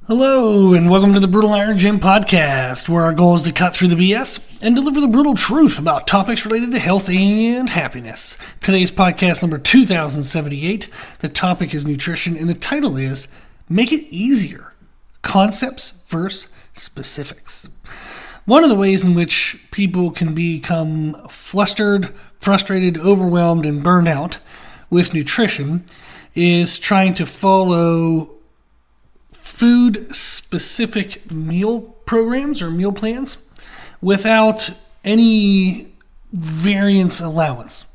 Hello, and welcome to the Brutal Iron Gym podcast, where our goal is to cut through the BS and deliver the brutal truth about topics related to health and happiness. Today's podcast number 2078. The topic is nutrition, and the title is Make It Easier, Concepts versus Specifics. One of the ways in which people can become flustered, frustrated, overwhelmed, and burned out with nutrition is trying to follow food-specific meal programs or meal plans without any variance allowance.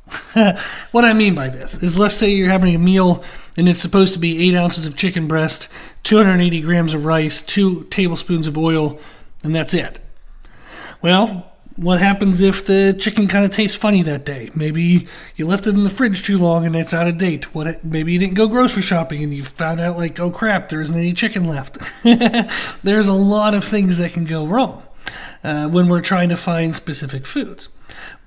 What I mean by this is, let's say you're having a meal and it's supposed to be 8 ounces of chicken breast, 280 grams of rice, 2 tablespoons of oil, and that's it. Well, what happens if the chicken kind of tastes funny that day? Maybe you left it in the fridge too long and it's out of date. Maybe you didn't go grocery shopping and you found out oh crap, there isn't any chicken left. There's a lot of things that can go wrong when we're trying to find specific foods.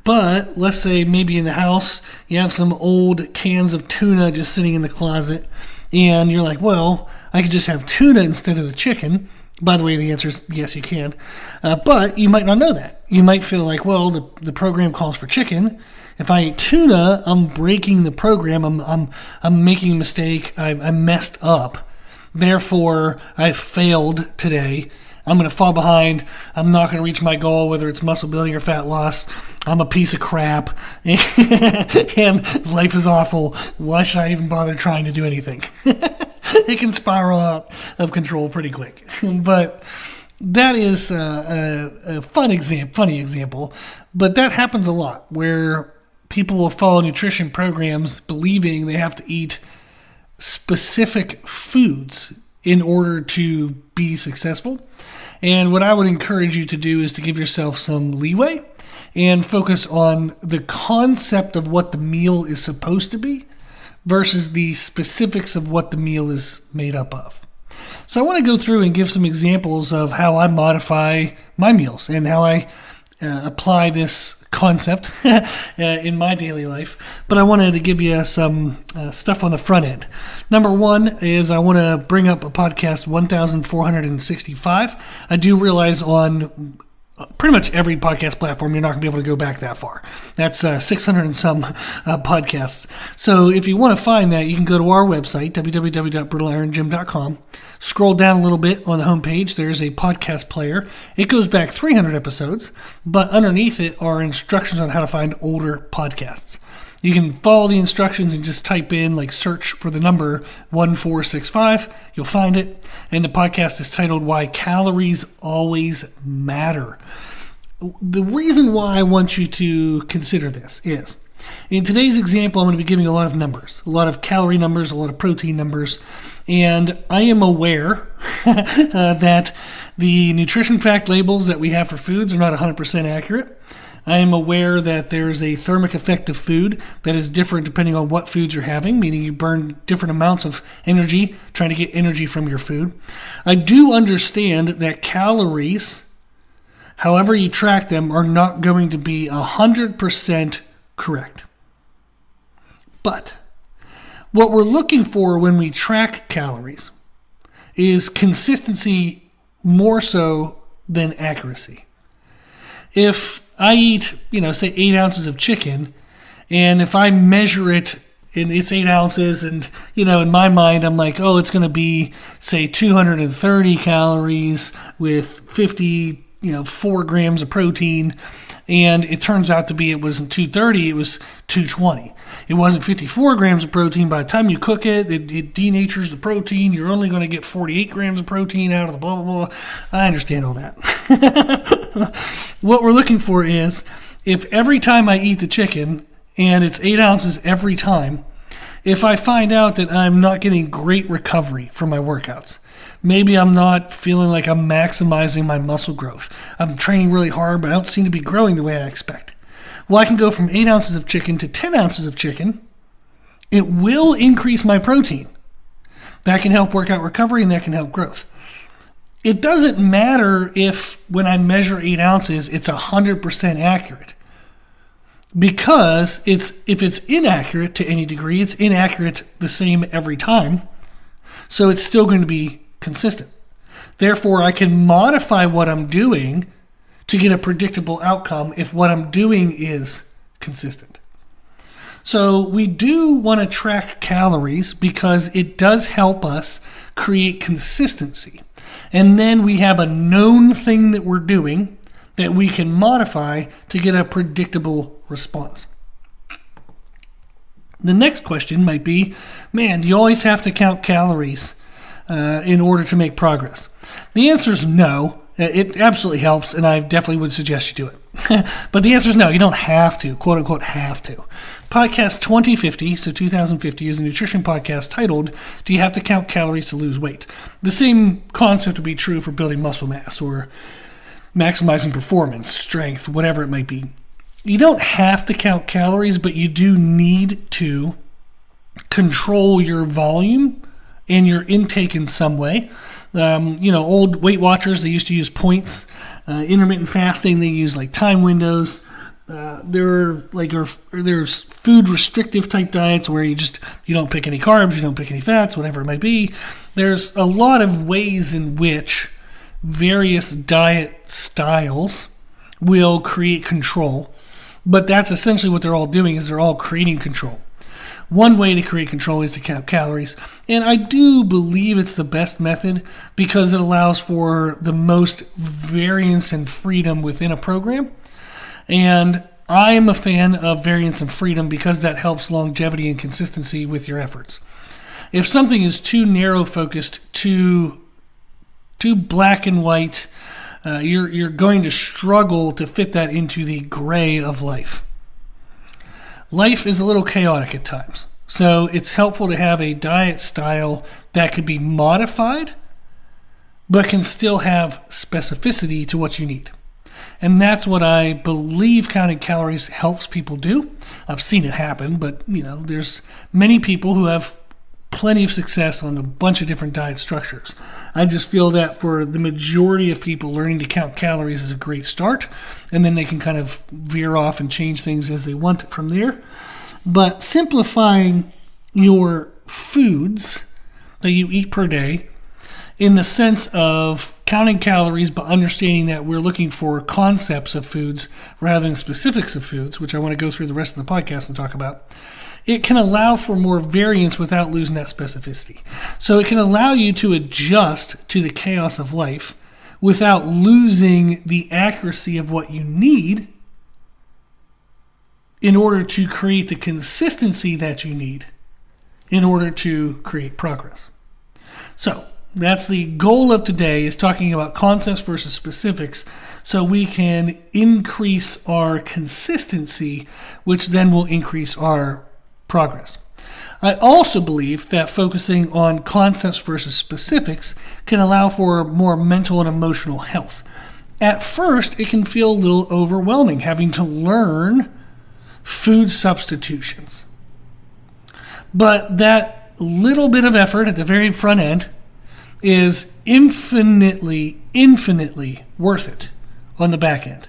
But let's say maybe in the house you have some old cans of tuna just sitting in the closet and you're like, well, I could just have tuna instead of the chicken. By the way, the answer is yes, you can. But you might not know that. You might feel like, well, the program calls for chicken. If I eat tuna, I'm breaking the program. I'm making a mistake. I messed up. Therefore, I failed today. I'm going to fall behind. I'm not going to reach my goal, whether it's muscle building or fat loss. I'm a piece of crap. And life is awful. Why should I even bother trying to do anything? It can spiral out of control pretty quick. But that is a funny example. But that happens a lot, where people will follow nutrition programs believing they have to eat specific foods in order to be successful. And what I would encourage you to do is to give yourself some leeway and focus on the concept of what the meal is supposed to be versus the specifics of what the meal is made up of. So I want to go through and give some examples of how I modify my meals and how I apply this concept in my daily life. But I wanted to give you some stuff on the front end. Number one is I want to bring up a podcast 1465. I do realize on pretty much every podcast platform, you're not going to be able to go back that far. That's 600 and some podcasts. So if you want to find that, you can go to our website, www.brutalirongym.com. Scroll down a little bit on the homepage. There's a podcast player. It goes back 300 episodes, but underneath it are instructions on how to find older podcasts. You can follow the instructions and just type in, search for the number 1465. You'll find it. And the podcast is titled Why Calories Always Matter. The reason why I want you to consider this is, in today's example, I'm going to be giving a lot of numbers, a lot of calorie numbers, a lot of protein numbers. And I am aware that the nutrition fact labels that we have for foods are not 100% accurate. I am aware that there's a thermic effect of food that is different depending on what foods you're having, meaning you burn different amounts of energy trying to get energy from your food. I do understand that calories, however you track them, are not going to be 100% correct. But what we're looking for when we track calories is consistency more so than accuracy. If I eat, say 8 ounces of chicken, and if I measure it and it's 8 ounces, and, in my mind, I'm like, oh, it's going to be, say, 230 calories with 4 grams of protein. And it turns out to be, it wasn't 230, it was 220. It wasn't 54 grams of protein. By the time you cook it, it denatures the protein. You're only going to get 48 grams of protein out of the blah, blah, blah. I understand all that. What we're looking for is, if every time I eat the chicken, and it's 8 ounces every time, if I find out that I'm not getting great recovery from my workouts, maybe I'm not feeling like I'm maximizing my muscle growth. I'm training really hard, but I don't seem to be growing the way I expect. Well, I can go from 8 ounces of chicken to 10 ounces of chicken. It will increase my protein. That can help workout recovery, and that can help growth. It doesn't matter if when I measure 8 ounces, it's 100% accurate. Because if it's inaccurate to any degree, it's inaccurate the same every time. So it's still going to be consistent. Therefore, I can modify what I'm doing to get a predictable outcome if what I'm doing is consistent. So we do want to track calories because it does help us create consistency. And then we have a known thing that we're doing that we can modify to get a predictable response. The next question might be, man, do you always have to count calories in order to make progress? The answer is no. It absolutely helps, and I definitely would suggest you do it. But the answer is no, you don't have to, quote unquote, have to. Podcast 2050, so 2050, is a nutrition podcast titled, Do You Have to Count Calories to Lose Weight? The same concept would be true for building muscle mass or maximizing performance, strength, whatever it might be. You don't have to count calories, but you do need to control your volume and your intake in some way. Old Weight Watchers, they used to use points. Intermittent fasting, they use like time windows. There's food restrictive type diets where you don't pick any carbs, you don't pick any fats, whatever it might be. There's a lot of ways in which various diet styles will create control, but that's essentially what they're all doing, is they're all creating control. One way to create control is to count calories, and I do believe it's the best method because it allows for the most variance and freedom within a program. And I'm a fan of variance and freedom because that helps longevity and consistency with your efforts. If something is too narrow focused, too black and white, you're going to struggle to fit that into the gray of life. Life is a little chaotic at times, so it's helpful to have a diet style that could be modified, but can still have specificity to what you need. And that's what I believe counting calories helps people do. I've seen it happen, but there's many people who have plenty of success on a bunch of different diet structures. I just feel that for the majority of people, learning to count calories is a great start, and then they can kind of veer off and change things as they want from there. But simplifying your foods that you eat per day in the sense of counting calories, but understanding that we're looking for concepts of foods rather than specifics of foods, which I want to go through the rest of the podcast and talk about, it can allow for more variance without losing that specificity. So it can allow you to adjust to the chaos of life without losing the accuracy of what you need in order to create the consistency that you need in order to create progress. So that's the goal of today, is talking about concepts versus specifics so we can increase our consistency, which then will increase our progress. I also believe that focusing on concepts versus specifics can allow for more mental and emotional health. At first, it can feel a little overwhelming having to learn food substitutions. But that little bit of effort at the very front end is infinitely worth it on the back end.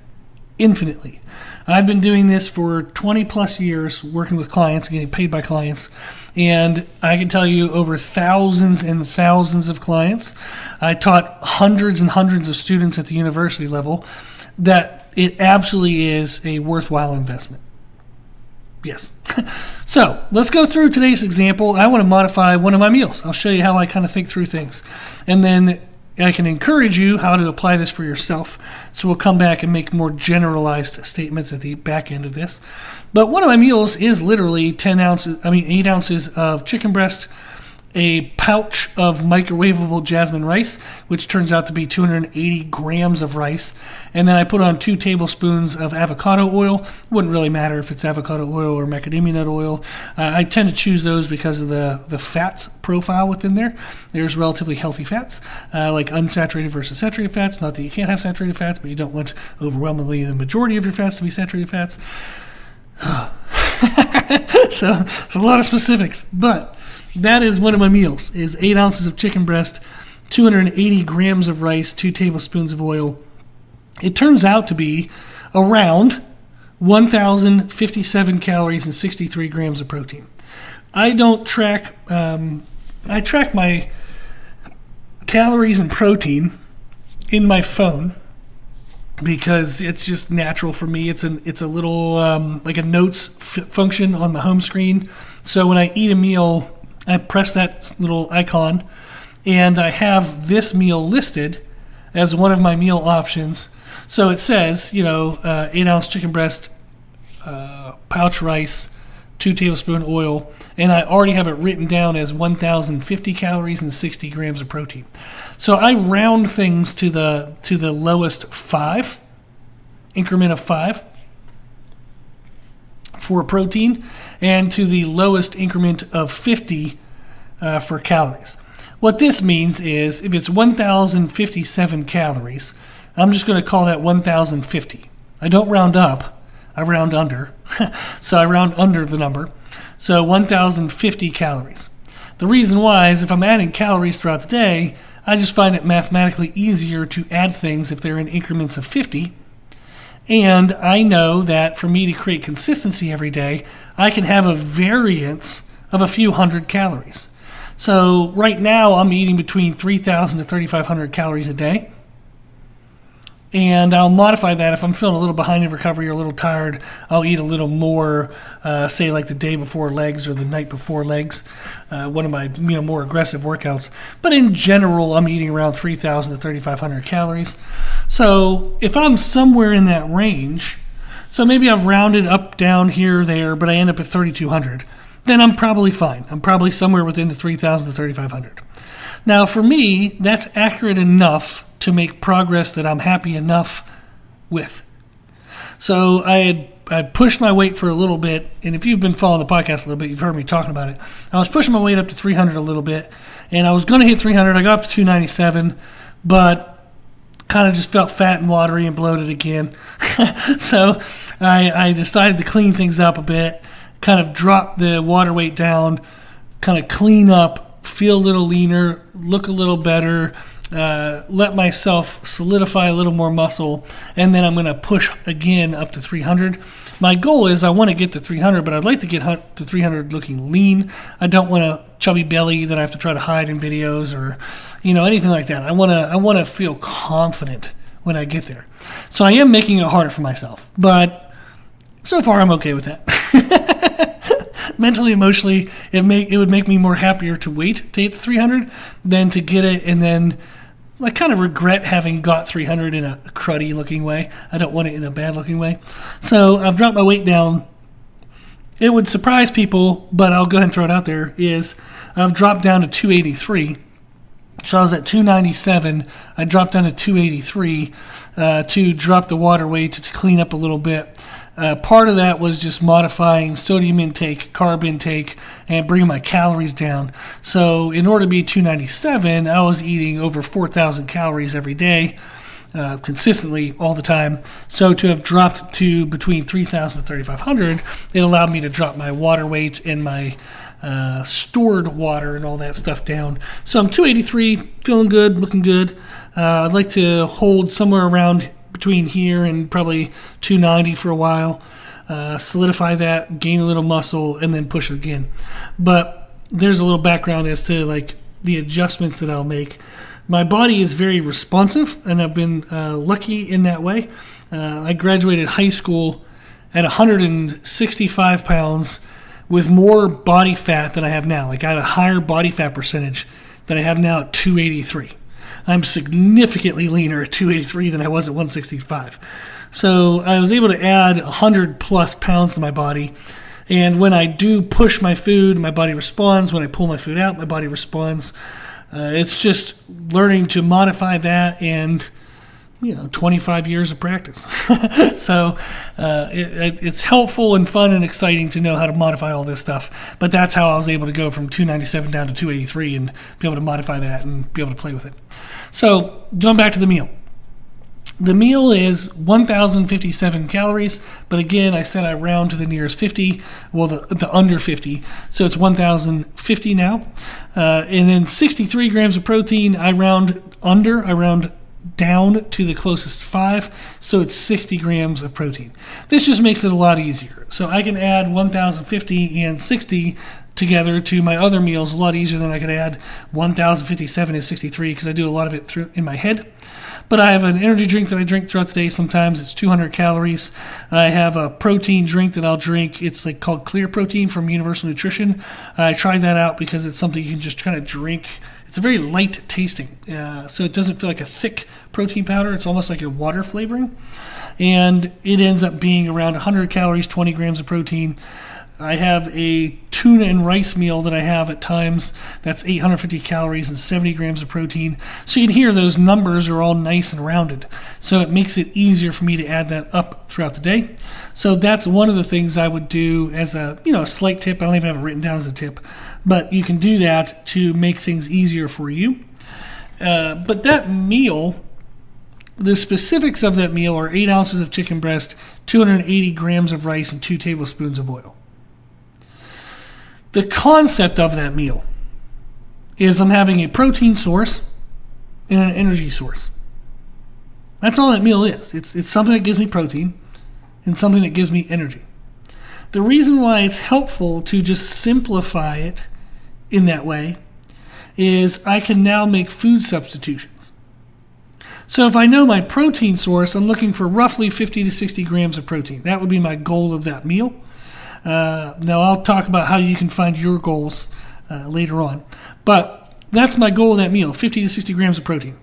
Infinitely. I've been doing this for 20 plus years, working with clients, getting paid by clients, and I can tell you over thousands and thousands of clients. I taught hundreds and hundreds of students at the university level that it absolutely is a worthwhile investment. Yes. So let's go through today's example. I want to modify one of my meals. I'll show you how I kind of think through things. And then I can encourage you how to apply this for yourself. So we'll come back and make more generalized statements at the back end of this. But one of my meals is literally 8 ounces of chicken breast, a pouch of microwavable jasmine rice, which turns out to be 280 grams of rice. And then I put on 2 tablespoons of avocado oil. Wouldn't really matter if it's avocado oil or macadamia nut oil. I tend to choose those because of the fats profile within there. There's relatively healthy fats, like unsaturated versus saturated fats. Not that you can't have saturated fats, but you don't want overwhelmingly the majority of your fats to be saturated fats. So it's a lot of specifics, but that is one of my meals, is 8 ounces of chicken breast, 280 grams of rice, 2 tablespoons of oil. It turns out to be around 1,057 calories and 63 grams of protein. I don't track, I track my calories and protein in my phone because it's just natural for me. It's a little like a notes function on the home screen. So when I eat a meal, I press that little icon, and I have this meal listed as one of my meal options. So it says, 8-ounce chicken breast, pouch rice, 2 tablespoon oil, and I already have it written down as 1,050 calories and 60 grams of protein. So I round things to the lowest 5, increment of 5 for protein, and to the lowest increment of 50 for calories. What this means is if it's 1,057 calories, I'm just going to call that 1,050. I don't round up, I round under. So I round under the number. So 1,050 calories. The reason why is if I'm adding calories throughout the day, I just find it mathematically easier to add things if they're in increments of 50. And I know that for me to create consistency every day, I can have a variance of a few hundred calories. So right now I'm eating between 3,000 to 3,500 calories a day. And I'll modify that if I'm feeling a little behind in recovery or a little tired. I'll eat a little more, say like the day before legs or the night before legs, one of my more aggressive workouts. But in general, I'm eating around 3,000 to 3,500 calories. So if I'm somewhere in that range, so maybe I've rounded up, down, here, there, but I end up at 3,200, then I'm probably fine. I'm probably somewhere within the 3,000 to 3,500. Now for me, that's accurate enough to make progress that I'm happy enough with. So I pushed my weight for a little bit, and if you've been following the podcast a little bit, you've heard me talking about it. I was pushing my weight up to 300 a little bit, and I was going to hit 300. I got up to 297, but kind of just felt fat and watery and bloated again. So I decided to clean things up a bit, kind of drop the water weight down, kind of clean up, feel a little leaner, look a little better, let myself solidify a little more muscle, and then I'm going to push again up to 300. My goal is I want to get to 300, but I'd like to get to 300 looking lean. I don't want a chubby belly that I have to try to hide in videos or anything like that. I want to feel confident when I get there. So I am making it harder for myself, but so far I'm okay with that. Mentally, emotionally, it would make me more happier to wait to hit the 300 than to get it and then kind of regret having got 300 in a cruddy looking way. I don't want it in a bad looking way. So I've dropped my weight down. It would surprise people, but I'll go ahead and throw it out there, is I've dropped down to 283. So I was at 297. I dropped down to 283 to drop the water weight to clean up a little bit. Part of that was just modifying sodium intake, carb intake, and bringing my calories down. So in order to be 297, I was eating over 4,000 calories every day, consistently all the time. So to have dropped to between 3,000 and 3,500, it allowed me to drop my water weight and my stored water and all that stuff down. So I'm 283, feeling good, looking good. I'd like to hold somewhere around between here and probably 290 for a while, solidify that, gain a little muscle, and then push it again. But there's a little background as to the adjustments that I'll make. My body is very responsive, and I've been lucky in that way. I graduated high school at 165 pounds with more body fat than I have now. I had a higher body fat percentage than I have now at 283. I'm significantly leaner at 283 than I was at 165. So I was able to add 100 plus pounds to my body. And when I do push my food, my body responds. When I pull my food out, my body responds. It's just learning to modify that and 25 years of practice. So it's helpful and fun and exciting to know how to modify all this stuff. But that's how I was able to go from 297 down to 283 and be able to modify that and be able to play with it. So going back to the meal. The meal is 1,057 calories, but again, I said I round to the nearest 50, well, the under 50, so it's 1,050 now. And then 63 grams of protein, I round down to the closest 5, so it's 60 grams of protein. This just makes it a lot easier. So I can add 1,050 and 60 together to my other meals a lot easier than I could add 1,057 and 63 because I do a lot of it through in my head. But I have an energy drink that I drink throughout the day. Sometimes it's 200 calories. I have a protein drink that I'll drink. It's like called Clear Protein from Universal Nutrition. I tried that out because it's something you can just kind of drink. It's a very light tasting, so it doesn't feel like a thick protein powder. It's almost like a water flavoring. And it ends up being around 100 calories, 20 grams of protein. I have a tuna and rice meal that I have at times that's 850 calories and 70 grams of protein. So you can hear those numbers are all nice and rounded. So it makes it easier for me to add that up throughout the day. So that's one of the things I would do as a slight tip. I don't even have it written down as a tip, but you can do that to make things easier for you. But that meal, the specifics of that meal are 8 ounces of chicken breast, 280 grams of rice, and 2 tablespoons of oil. The concept of that meal is I'm having a protein source and an energy source. That's all that meal is. It's something that gives me protein and something that gives me energy. The reason why it's helpful to just simplify it in that way is I can now make food substitutions. So if I know my protein source, I'm looking for roughly 50 to 60 grams of protein. That would be my goal of that meal. Now I'll talk about how you can find your goals later on. But that's my goal of that meal, 50 to 60 grams of protein.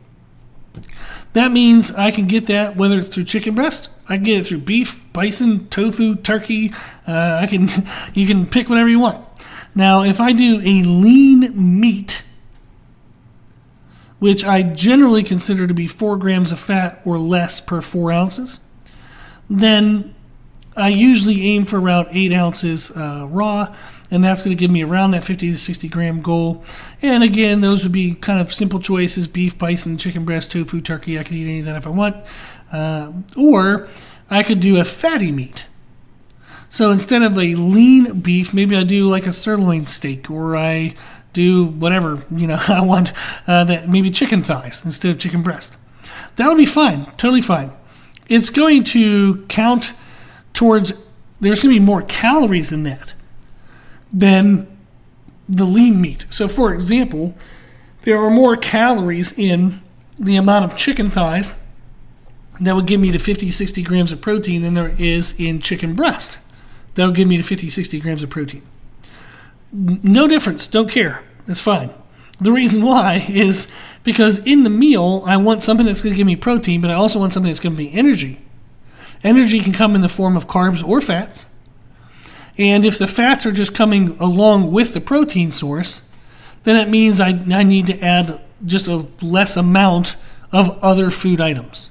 That means I can get that whether it's through chicken breast, I can get it through beef, bison, tofu, turkey. You can pick whatever you want. Now if I do a lean meat, which I generally consider to be 4 grams of fat or less per 4 ounces, then I usually aim for around 8 ounces raw, and that's going to give me around that 50 to 60 gram goal. And again, those would be kind of simple choices: beef, bison, chicken breast, tofu, turkey. I could eat any of that if I want. Or I could do a fatty meat. So instead of a lean beef, maybe I do like a sirloin steak, or I do whatever, I want, that maybe chicken thighs instead of chicken breast. That would be fine, totally fine. It's going to count towards, there's going to be more calories in that than the lean meat. So for example, there are more calories in the amount of chicken thighs that would give me the 50, 60 grams of protein than there is in chicken breast. That would give me the 50, 60 grams of protein. No difference, don't care, that's fine. The reason why is because in the meal, I want something that's going to give me protein, but I also want something that's going to be energy. Energy can come in the form of carbs or fats. And if the fats are just coming along with the protein source, then it means I need to add just a less amount of other food items.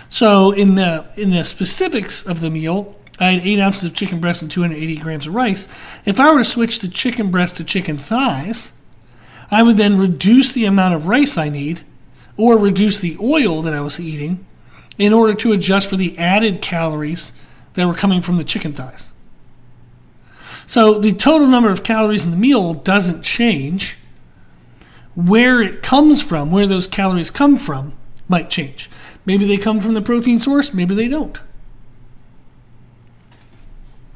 So in the specifics of the meal, I had 8 ounces of chicken breast and 280 grams of rice. If I were to switch the chicken breast to chicken thighs, I would then reduce the amount of rice I need, or reduce the oil that I was eating, in order to adjust for the added calories that were coming from the chicken thighs. So the total number of calories in the meal doesn't change. Where it comes from, where those calories come from, might change. Maybe they come from the protein source, maybe they don't.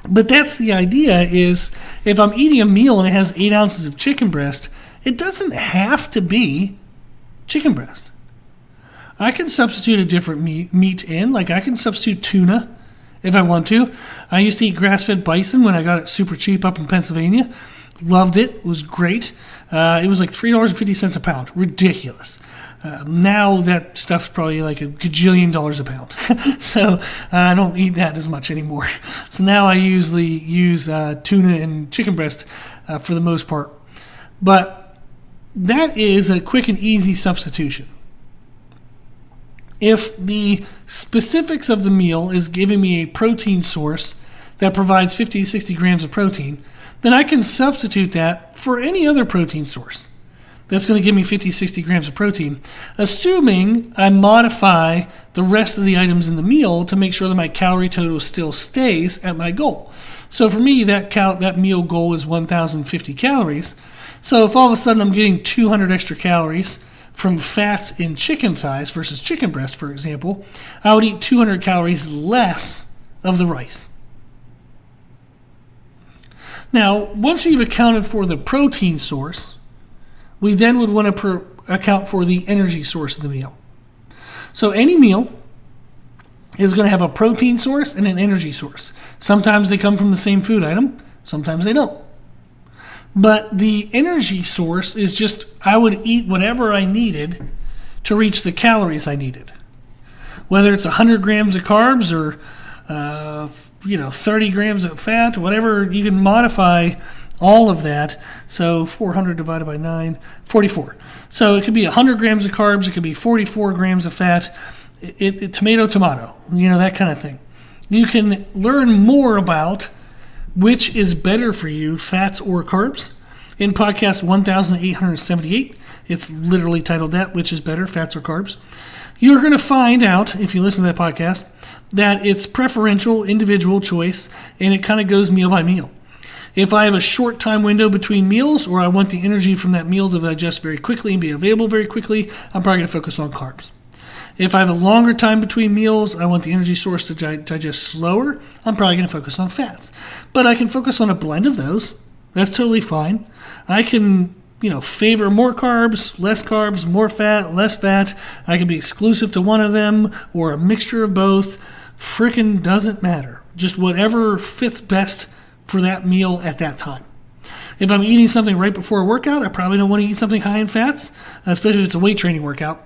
But that's the idea, is if I'm eating a meal and it has 8 ounces of chicken breast, it doesn't have to be chicken breast. I can substitute a different meat in, like I can substitute tuna if I want to. I used to eat grass-fed bison when I got it super cheap up in Pennsylvania. Loved it. It was great. It was like $3.50 a pound. Ridiculous. Now that stuff's probably like a gajillion dollars a pound. So I don't eat that as much anymore. So now I usually use tuna and chicken breast for the most part. But that is a quick and easy substitution. If the specifics of the meal is giving me a protein source that provides 50 to 60 grams of protein, then I can substitute that for any other protein source that's going to give me 50 to 60 grams of protein, assuming I modify the rest of the items in the meal to make sure that my calorie total still stays at my goal. So for me, that meal goal is 1,050 calories. So if all of a sudden I'm getting 200 extra calories from fats in chicken thighs versus chicken breast, for example, I would eat 200 calories less of the rice. Now, once you've accounted for the protein source, we then would want to account for the energy source of the meal. So any meal is going to have a protein source and an energy source. Sometimes they come from the same food item, sometimes they don't. But the energy source is just, I would eat whatever I needed to reach the calories I needed. Whether it's 100 grams of carbs or 30 grams of fat, whatever, you can modify all of that. So 400 divided by 9, 44. So it could be 100 grams of carbs, it could be 44 grams of fat, tomato, that kind of thing. You can learn more about which is better for you, fats or carbs, in podcast 1878. It's literally titled that, which is better, fats or carbs. You're going to find out, if you listen to that podcast, that it's preferential, individual choice, and it kind of goes meal by meal. If I have a short time window between meals, or I want the energy from that meal to digest very quickly and be available very quickly, I'm probably going to focus on carbs. If I have a longer time between meals, I want the energy source to digest slower, I'm probably going to focus on fats. But I can focus on a blend of those. That's totally fine. I can, favor more carbs, more fat, less fat. I can be exclusive to one of them or a mixture of both. Frickin' doesn't matter. Just whatever fits best for that meal at that time. If I'm eating something right before a workout, I probably don't want to eat something high in fats, especially if it's a weight training workout.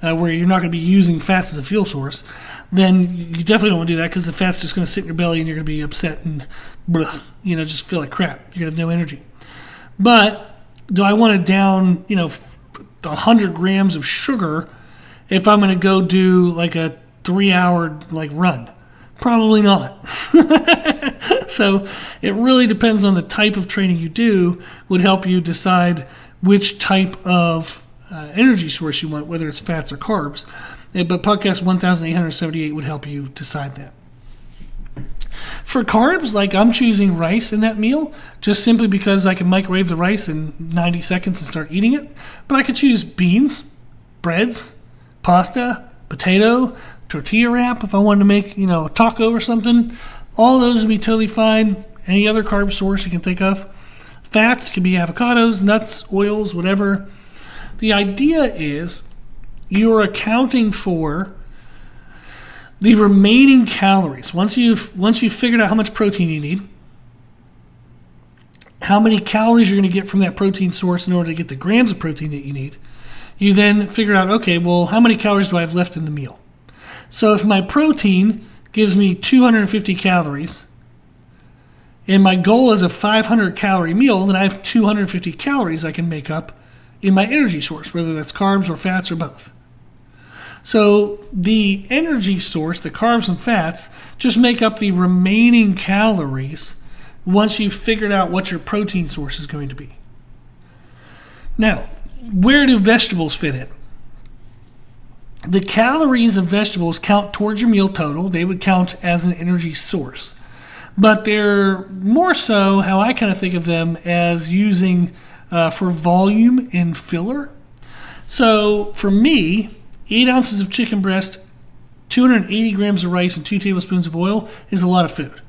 Where you're not going to be using fats as a fuel source, then you definitely don't want to do that because the fat's just going to sit in your belly and you're going to be upset and just feel like crap. You're going to have no energy. But do I want to down 100 grams of sugar if I'm going to go do like a 3-hour run? Probably not. So it really depends on the type of training you do, would help you decide which type of energy source you want, whether it's fats or carbs. But podcast 1878 would help you decide that. For carbs, I'm choosing rice in that meal, just simply because I can microwave the rice in 90 seconds and start eating it. But I could choose beans, breads, pasta, potato, tortilla wrap if I wanted to make, a taco or something. All those would be totally fine. Any other carb source you can think of. Fats could be avocados, nuts, oils, whatever. The idea is you're accounting for the remaining calories. Once you've figured out how much protein you need, how many calories you're going to get from that protein source in order to get the grams of protein that you need, you then figure out, okay, well, how many calories do I have left in the meal? So if my protein gives me 250 calories, and my goal is a 500-calorie meal, then I have 250 calories I can make up in my energy source, whether that's carbs or fats or both. So the energy source, the carbs and fats, just make up the remaining calories once you've figured out what your protein source is going to be. Now, where do vegetables fit in? The calories of vegetables count towards your meal total. They would count as an energy source. But they're more so how I kind of think of them as using for volume and filler. So for me, 8 ounces of chicken breast, 280 grams of rice, and 2 tablespoons of oil is a lot of food.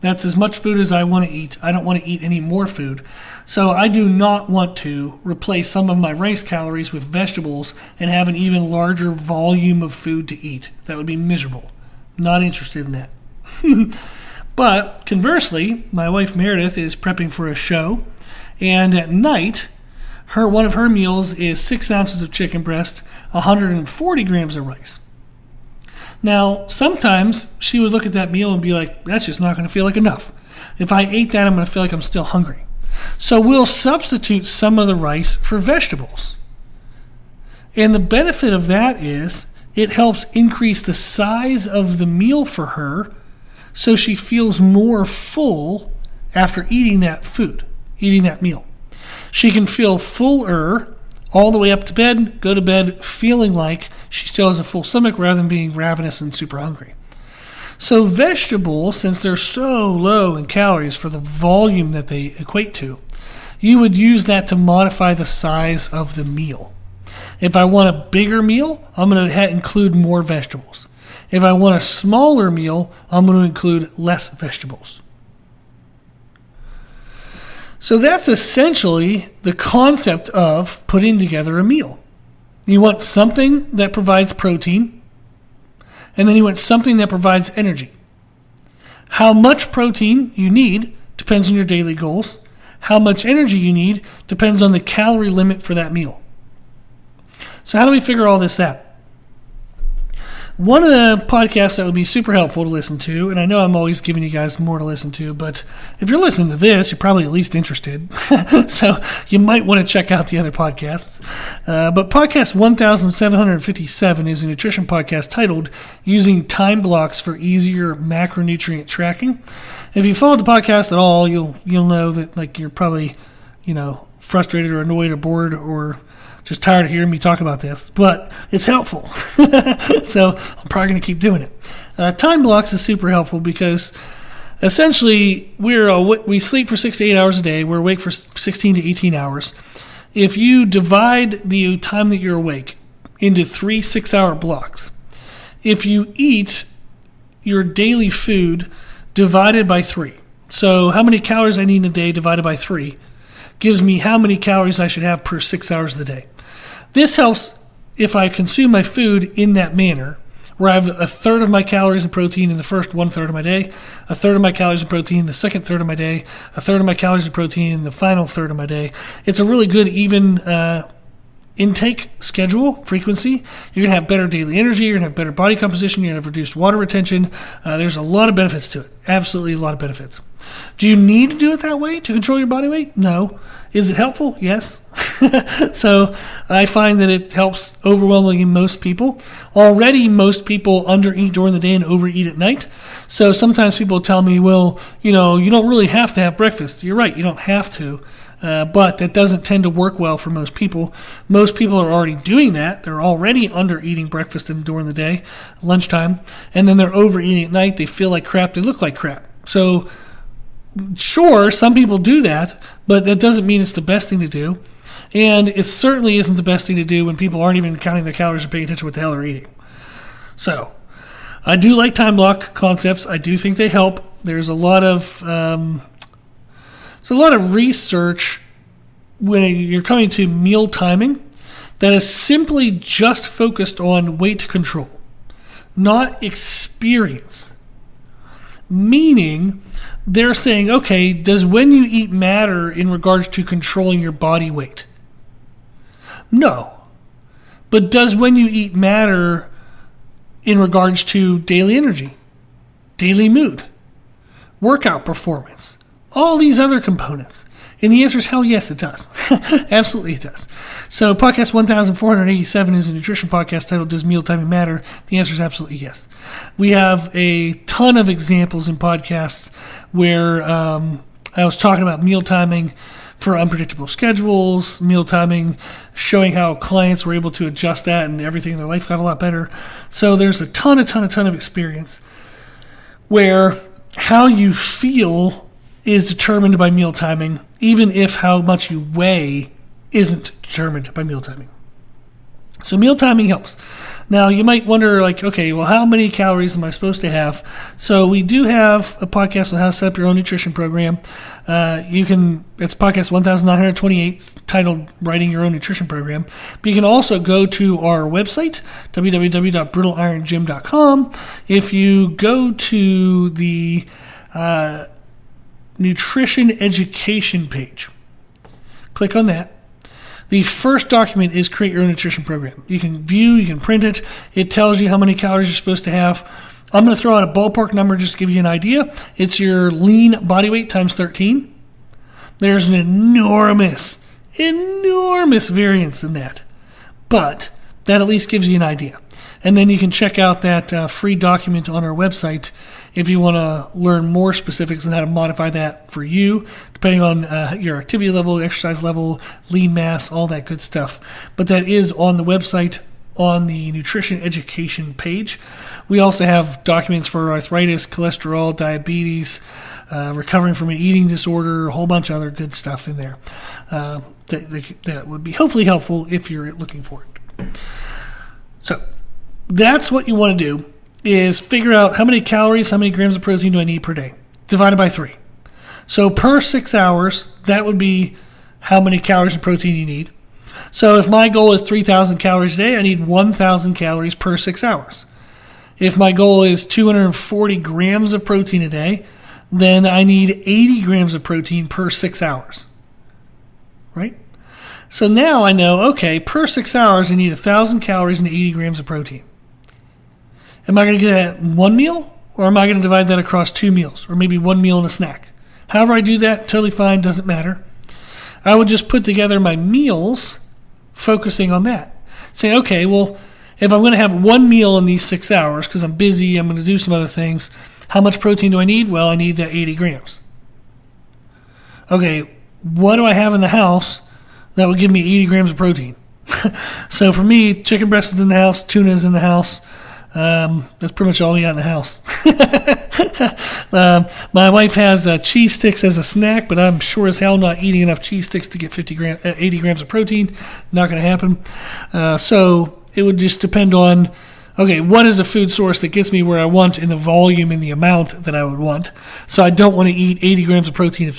That's as much food as I want to eat. I don't want to eat any more food. So I do not want to replace some of my rice calories with vegetables and have an even larger volume of food to eat. That would be miserable. Not interested in that. But conversely, my wife Meredith is prepping for a show, and at night, one of her meals is 6 ounces of chicken breast, 140 grams of rice. Now, sometimes she would look at that meal and be like, that's just not going to feel like enough. If I ate that, I'm going to feel like I'm still hungry. So we'll substitute some of the rice for vegetables. And the benefit of that is it helps increase the size of the meal for her so she feels more full after eating that food, eating that meal. She can feel fuller all the way up to bed, go to bed feeling like she still has a full stomach rather than being ravenous and super hungry. So vegetables, since they're so low in calories for the volume that they equate to, you would use that to modify the size of the meal. If I want a bigger meal, I'm going to include more vegetables. If I want a smaller meal, I'm going to include less vegetables. So that's essentially the concept of putting together a meal. You want something that provides protein, and then you want something that provides energy. How much protein you need depends on your daily goals. How much energy you need depends on the calorie limit for that meal. So how do we figure all this out? One of the podcasts that would be super helpful to listen to, and I know I'm always giving you guys more to listen to, but if you're listening to this, you're probably at least interested. So you might want to check out the other podcasts. But podcast 1757 is a nutrition podcast titled Using Time Blocks for Easier Macronutrient Tracking. If you followed the podcast at all, you'll know that like you're probably, frustrated or annoyed or bored or just tired of hearing me talk about this, but it's helpful. So I'm probably going to keep doing it. Time blocks is super helpful because essentially we sleep for 6 to 8 hours a day. We're awake for 16 to 18 hours. If you divide the time that you're awake into 3 6-hour blocks, if you eat your daily food divided by 3, so how many calories I need in a day divided by 3 gives me how many calories I should have per 6 hours of the day. This helps if I consume my food in that manner, where I have a third of my calories and protein in the first 1/3 of my day, a third of my calories and protein in the second third of my day, a third of my calories and protein in the final third of my day. It's a really good even intake schedule, frequency. You're going to have better daily energy, you're going to have better body composition, you're going to have reduced water retention. There's a lot of benefits to it. Absolutely a lot of benefits. Do you need to do it that way to control your body weight? No. Is it helpful? Yes. So I find that it helps overwhelmingly most people. Already most people undereat during the day and overeat at night. So sometimes people tell me, well, you don't really have to have breakfast. You're right, you don't have to. But that doesn't tend to work well for most people. Most people are already doing that. They're already under-eating breakfast during the day, lunchtime, and then they're overeating at night. They feel like crap. They look like crap. So sure, some people do that, but that doesn't mean it's the best thing to do. And it certainly isn't the best thing to do when people aren't even counting their calories or paying attention to what the hell they're eating. So I do like time block concepts. I do think they help. There's a lot of research when you're coming to meal timing that is simply just focused on weight control, not experience. Meaning, they're saying, okay, does when you eat matter in regards to controlling your body weight? No. But does when you eat matter in regards to daily energy, daily mood, workout performance, all these other components? And the answer is hell yes, it does. Absolutely it does. So podcast 1487 is a nutrition podcast titled Does Meal Timing Matter? The answer is absolutely yes. We have a ton of examples in podcasts where I was talking about meal timing for unpredictable schedules, meal timing, showing how clients were able to adjust that and everything in their life got a lot better. So there's a ton of experience where how you feel is determined by meal timing, even if how much you weigh isn't determined by meal timing. So meal timing helps. Now you might wonder, like, okay, well, how many calories am I supposed to have? So we do have a podcast on how to set up your own nutrition program. It's podcast 1928 titled Writing Your Own Nutrition Program. But you can also go to our website, www.brittleironGym.com. If you go to the nutrition education page, click on that. The first document is create your own nutrition program. You can view, you can print it. It tells you how many calories you're supposed to have. I'm going to throw out a ballpark number just to give you an idea. It's your lean body weight times 13. There's an enormous variance in that. But that at least gives you an idea. And then you can check out that free document on our website if you want to learn more specifics on how to modify that for you, depending on your activity level, exercise level, lean mass, all that good stuff. But that is on the website on the nutrition education page. We also have documents for arthritis, cholesterol, diabetes, recovering from an eating disorder, a whole bunch of other good stuff in there that would be hopefully helpful if you're looking for it. So that's what you want to do, is figure out how many calories, how many grams of protein do I need per day, divided by 3. So per 6 hours, that would be how many calories of protein you need. So if my goal is 3,000 calories a day, I need 1,000 calories per 6 hours. If my goal is 240 grams of protein a day, then I need 80 grams of protein per 6 hours. Right? So now I know, okay, per 6 hours, I need 1,000 calories and 80 grams of protein. Am I going to get that one meal, or am I going to divide that across 2 meals, or maybe 1 meal and a snack? However I do that, totally fine, doesn't matter. I would just put together my meals focusing on that. Say, okay, well, if I'm going to have 1 meal in these 6 hours because I'm busy, I'm going to do some other things, how much protein do I need? Well, I need that 80 grams. Okay, what do I have in the house that would give me 80 grams of protein? So for me, chicken breast is in the house, tuna is in the house. That's pretty much all we got in the house. My wife has cheese sticks as a snack, but I'm sure as hell not eating enough cheese sticks to get 80 grams of protein. Not going to happen. So it would just depend on, okay, what is a food source that gets me where I want in the volume and the amount that I would want? So I don't want to eat 80 grams of protein of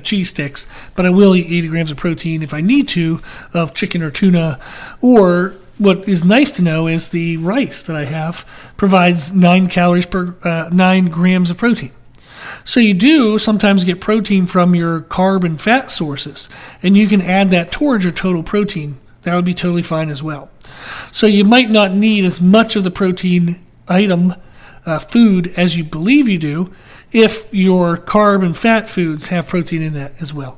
cheese sticks, but I will eat 80 grams of protein if I need to of chicken or tuna. Or what is nice to know is the rice that I have provides 9 grams of protein. So you do sometimes get protein from your carb and fat sources, and you can add that towards your total protein. That would be totally fine as well. So you might not need as much of the protein item food as you believe you do if your carb and fat foods have protein in that as well.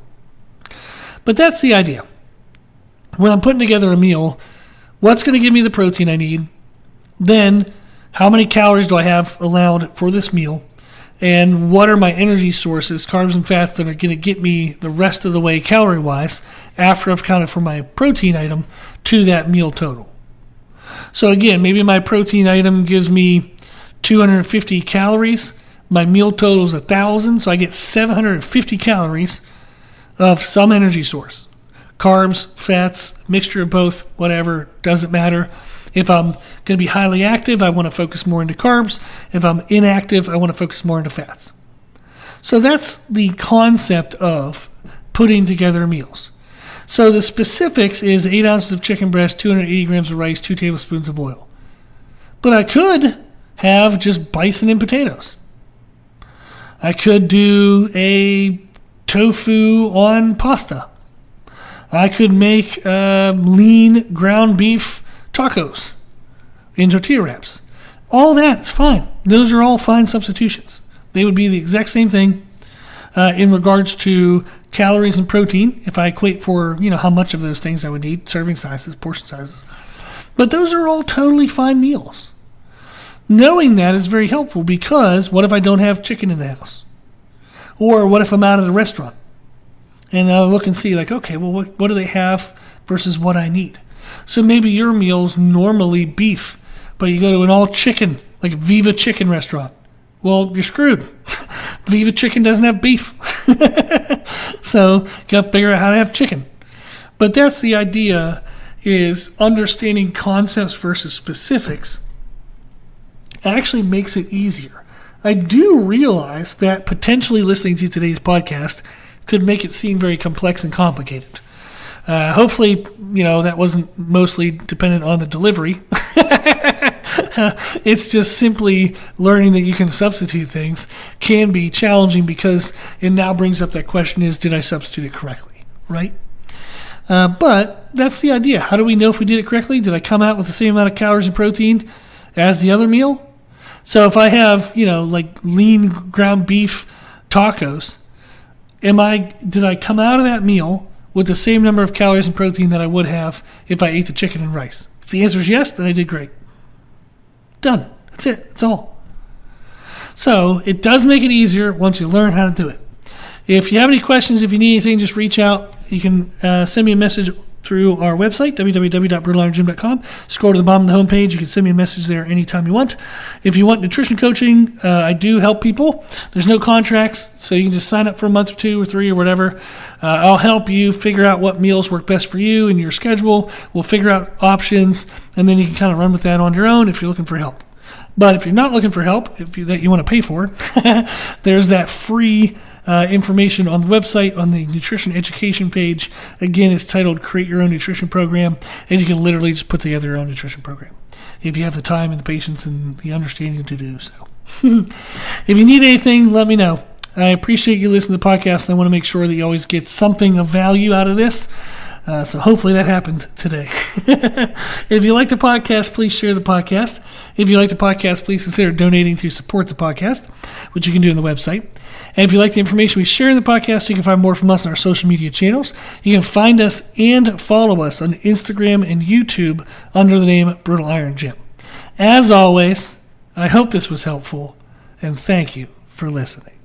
But that's the idea. When I'm putting together a meal, what's going to give me the protein I need? Then how many calories do I have allowed for this meal? And what are my energy sources, carbs and fats, that are going to get me the rest of the way calorie-wise after I've counted for my protein item to that meal total? So again, maybe my protein item gives me 250 calories. My meal total is 1,000, so I get 750 calories of some energy source. Carbs, fats, mixture of both, whatever, doesn't matter. If I'm going to be highly active, I want to focus more into carbs. If I'm inactive, I want to focus more into fats. So that's the concept of putting together meals. So the specifics is 8 ounces of chicken breast, 280 grams of rice, 2 tablespoons of oil. But I could have just bison and potatoes. I could do a tofu on pasta. I could make lean ground beef tacos in tortilla wraps. All that is fine. Those are all fine substitutions. They would be the exact same thing in regards to calories and protein if I equate for how much of those things I would need, serving sizes, portion sizes. But those are all totally fine meals. Knowing that is very helpful, because what if I don't have chicken in the house? Or what if I'm out at a restaurant? And I'll look and see, okay, well, what do they have versus what I need? So maybe your meal's normally beef, but you go to an all-chicken, like a Viva Chicken restaurant. Well, you're screwed. Viva Chicken doesn't have beef. So you got to figure out how to have chicken. But that's the idea, is understanding concepts versus specifics actually makes it easier. I do realize that potentially listening to today's podcast could make it seem very complex and complicated. Hopefully, that wasn't mostly dependent on the delivery. It's just simply learning that you can substitute things can be challenging, because it now brings up that question is, did I substitute it correctly, right? But that's the idea. How do we know if we did it correctly? Did I come out with the same amount of calories and protein as the other meal? So if I have, like lean ground beef tacos, did I come out of that meal with the same number of calories and protein that I would have if I ate the chicken and rice? If the answer is yes, then I did great. Done. That's it. That's all. So it does make it easier once you learn how to do it. If you have any questions, if you need anything, just reach out. You can send me a message through our website, www.brutalirongym.com. Scroll to the bottom of the homepage. You can send me a message there anytime you want. If you want nutrition coaching, I do help people. There's no contracts, so you can just sign up for a month or 2 or 3 or whatever. I'll help you figure out what meals work best for you and your schedule. We'll figure out options, and then you can kind of run with that on your own if you're looking for help. But if you're not looking for help, that you want to pay for, there's that free information on the website on the nutrition education page. Again, it's titled Create Your Own Nutrition Program, and you can literally just put together your own nutrition program if you have the time and the patience and the understanding to do so. If you need anything, let me know. I appreciate you listening to the podcast, and I want to make sure that you always get something of value out of this. So hopefully that happened today. If you like the podcast, please share the podcast. If you like the podcast, please consider donating to support the podcast, which you can do on the website. And if you like the information we share in the podcast, you can find more from us on our social media channels. You can find us and follow us on Instagram and YouTube under the name Brutal Iron Gym. As always, I hope this was helpful, and thank you for listening.